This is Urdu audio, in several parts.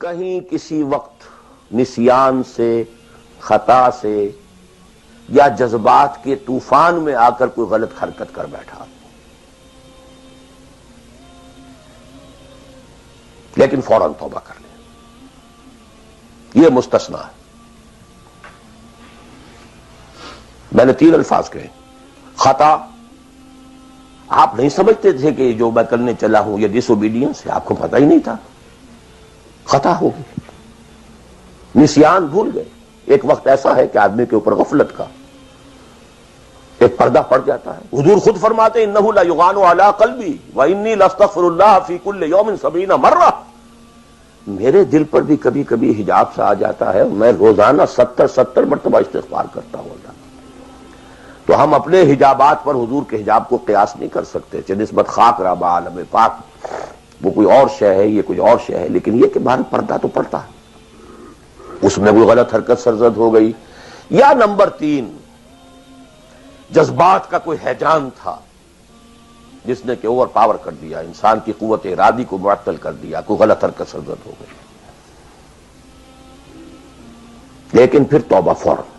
کہیں کسی وقت نسیان سے، خطا سے یا جذبات کے طوفان میں آ کر کوئی غلط حرکت کر بیٹھا، لیکن فوراً توبہ کر لیں، یہ مستثنا ہے۔ میں نے 3 الفاظ کہے، خطا، آپ نہیں سمجھتے تھے کہ جو میں کرنے چلا ہوں یہ ڈس اوبیڈینس ہے، آپ کو پتہ ہی نہیں تھا، خطا ہو گئی، نسیان، بھول گئے۔ ایک وقت ایسا ہے کہ آدمی کے اوپر غفلت کا ایک پردہ پڑ جاتا ہے۔ حضور خود فرماتے ہیں انہ لا یغان علی قلبی وانی لاستغفر اللہ فی کل یوم 70 مرہ، میرے دل پر بھی کبھی کبھی حجاب سا آ جاتا ہے، میں روزانہ 70 مرتبہ استغفار کرتا ہوں اللہ۔ تو ہم اپنے حجابات پر حضور کے حجاب کو قیاس نہیں کر سکتے، چاہے نسبت خاک رہا عالم پاک، وہ کوئی اور شے ہے، یہ کوئی اور شے ہے، لیکن یہ کہ باہر پردہ تو پڑتا ہے، اس میں کوئی غلط حرکت سرزد ہو گئی۔ یا نمبر 3، جذبات کا کوئی ہیجان تھا جس نے کہ اوور پاور کر دیا، انسان کی قوت ارادی کو معطل کر دیا، کوئی غلط حرکت سرزد ہو گئی، لیکن پھر توبہ فوراً۔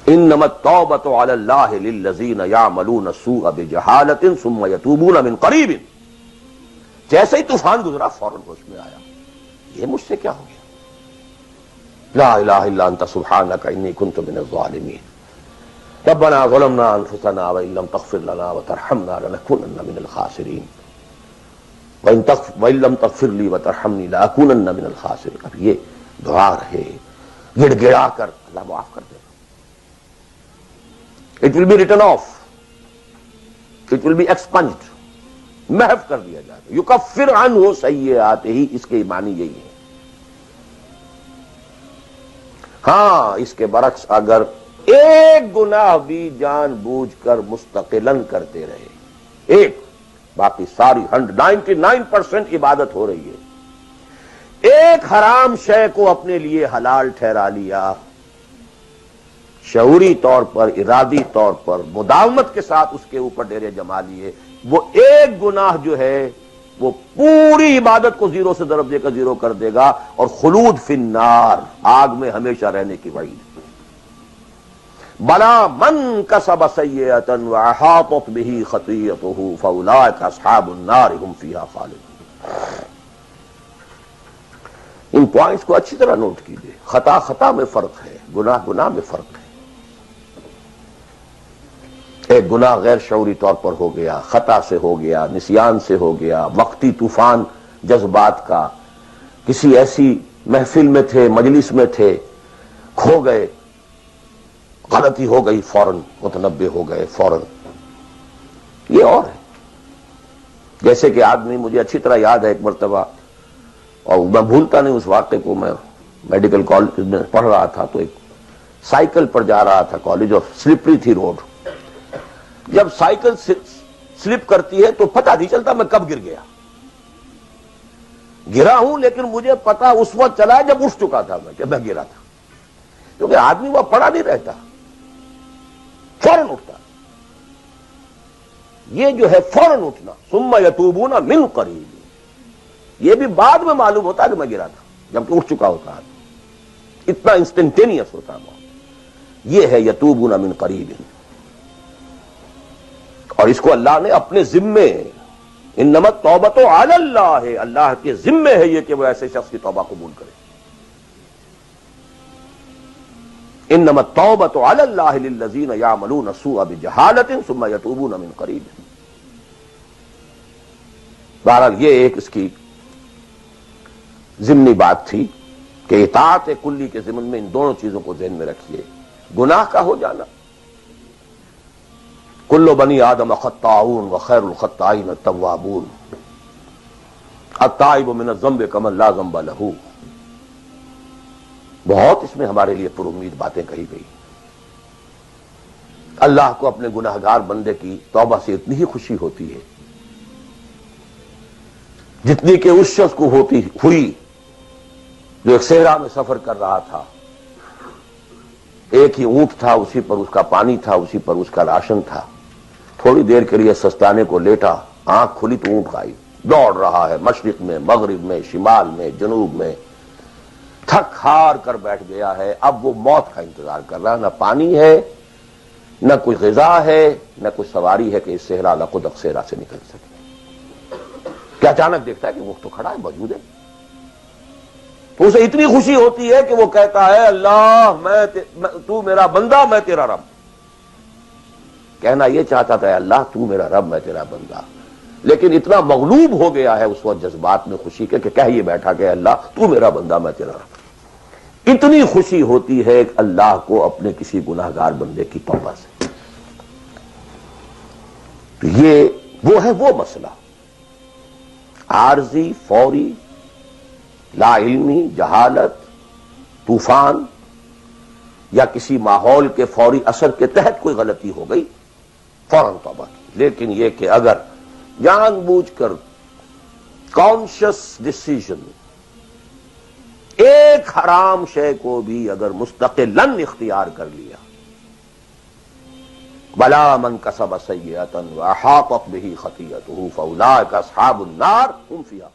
انما التوبۃ علی اللہ للذین یعملون السوء بجہالۃ ثم یتوبون من قریب، جیسے ہی طوفان گزرا فوراً ہوش میں آیا، یہ مجھ سے کیا ہو گیا، لا الہ الا انت سبحانک انی کنت من الظالمین، ربنا ظلمنا انفسنا وان لم تغفر لنا وترحمنا لنکونن من الخاسرین وان لم تغفر لی وترحمنی لاکونن من الخاسرین۔ اب یہ دعا رہے، گڑ گڑا کر اللہ معاف کر دے، it will be written off, it will be expunged، محو کر دیا جائے گا، یکفر عنہ سیئاتہ، اس کے معنی یہی ہے۔ ہاں اس کے برعکس اگر ایک گناہ بھی جان بوجھ کر مستقلاً کرتے رہے، ایک، باقی ساری 99% عبادت ہو رہی ہے، ایک حرام شے کو اپنے لیے حلال ٹھہرا لیا، شعوری طور پر، ارادی طور پر، مداومت کے ساتھ اس کے اوپر ڈیرے جما لیے، وہ ایک گناہ جو ہے وہ پوری عبادت کو 0 سے ضرب دے کر 0 کر دے گا، اور خلود فی النار، آگ میں ہمیشہ رہنے کی وعید۔ بلا من کسب سیئۃ واحاطت بہ خطیئتہ فاولئک اصحاب النار هم فیہا خالدون۔ ان پوائنٹس کو اچھی طرح نوٹ کیجئے، خطا میں فرق ہے، گناہ میں فرق ہے۔ ایک گناہ غیر شعوری طور پر ہو گیا، خطا سے ہو گیا، نسیان سے ہو گیا، وقتی طوفان جذبات کا، کسی ایسی محفل میں تھے، مجلس میں تھے، کھو گئے، غلطی ہو گئی، فوراً متنبہ ہو گئے، فوراً، یہ اور ہے۔ جیسے کہ آدمی، مجھے اچھی طرح یاد ہے ایک مرتبہ، اور میں بھولتا نہیں اس واقعے کو، میں میڈیکل کالج میں پڑھ رہا تھا، تو ایک سائیکل پر جا رہا تھا کالج، اور سلپری تھی روڈ، جب سائیکل سلپ کرتی ہے تو پتہ نہیں چلتا میں کب گر گیا، گرا ہوں لیکن مجھے پتا اس وقت چلا جب اٹھ چکا تھا میں کہ میں گرا تھا، کیونکہ آدمی وہ پڑا نہیں رہتا، فوراً اٹھتا۔ یہ جو ہے فوراً اٹھنا، ثم یتوبون من قریب، یہ بھی بعد میں معلوم ہوتا کہ میں گرا تھا، جبکہ اٹھ چکا ہوتا ہے، اتنا انسٹنٹینیس ہوتا ہے موت۔ یہ ہے یتوبون من قریب، اور اس کو اللہ نے اپنے ذمے، انما التوبۃ علی اللہ، اللہ کے ذمے ہے یہ کہ وہ ایسے شخص کی توبہ قبول کرے۔ انما التوبۃ علی اللہ للذین یعملون السوء بجہالۃ ثم یتوبون من قریب۔ بہرحال یہ ایک اس کی ضمنی بات تھی کہ اطاعت کلی کے ضمن میں ان دونوں چیزوں کو ذہن میں رکھیے، گناہ کا ہو جانا، کل بنی آدم خطاؤون وخیر الخطائین التوابون، التائب من الذنب کمن لا ذنب لہ، بہت اس میں ہمارے لیے پر امید باتیں کہی گئی۔ اللہ کو اپنے گناہگار بندے کی توبہ سے اتنی ہی خوشی ہوتی ہے جتنی کہ اس شخص کو ہوئی جو ایک صحرا میں سفر کر رہا تھا، ایک ہی اونٹ تھا، اسی پر اس کا پانی تھا، اسی پر اس کا راشن تھا، تھوڑی دیر کے لیے سستانے کو لیٹا، آنکھ کھلی تو اونٹ غائب۔ دوڑ رہا ہے مشرق میں، مغرب میں، شمال میں، جنوب میں، تھک ہار کر بیٹھ گیا ہے. اب وہ موت کا انتظار کر رہا ہے. نہ پانی ہے، نہ کوئی غذا ہے، نہ کوئی سواری ہے کہ اس صحرا لقدق صحرا سے نکل سکے. کیا اچانک دیکھتا ہے کہ وہ تو کھڑا ہے، موجود ہے. تو اسے اتنی خوشی ہوتی ہے کہ وہ کہتا ہے اللہ تو میرا بندہ، میں تیرا رب. کہنا یہ چاہتا تھا اللہ تو میرا رب، میں تیرا بندہ، لیکن اتنا مغلوب ہو گیا ہے اس وقت جذبات میں خوشی کے کہ کہہ یہ بیٹھا کہ اللہ تو میرا بندہ، میں تیرا رب. اتنی خوشی ہوتی ہے کہ اللہ کو اپنے کسی گناہگار بندے کی توبہ سے. تو یہ وہ ہے وہ مسئلہ عارضی، فوری، لا علمی، جہالت، طوفان یا کسی ماحول کے فوری اثر کے تحت کوئی غلطی ہو گئی فوراً توبہ کی. لیکن یہ کہ اگر جان بوجھ کر کانشس ڈسیژن ایک حرام شے کو بھی اگر مستقلاً اختیار کر لیا، بلا من کسب سیئۃ واحاطت بہ خطیئتہ فاولئک اصحاب النار هم فیہا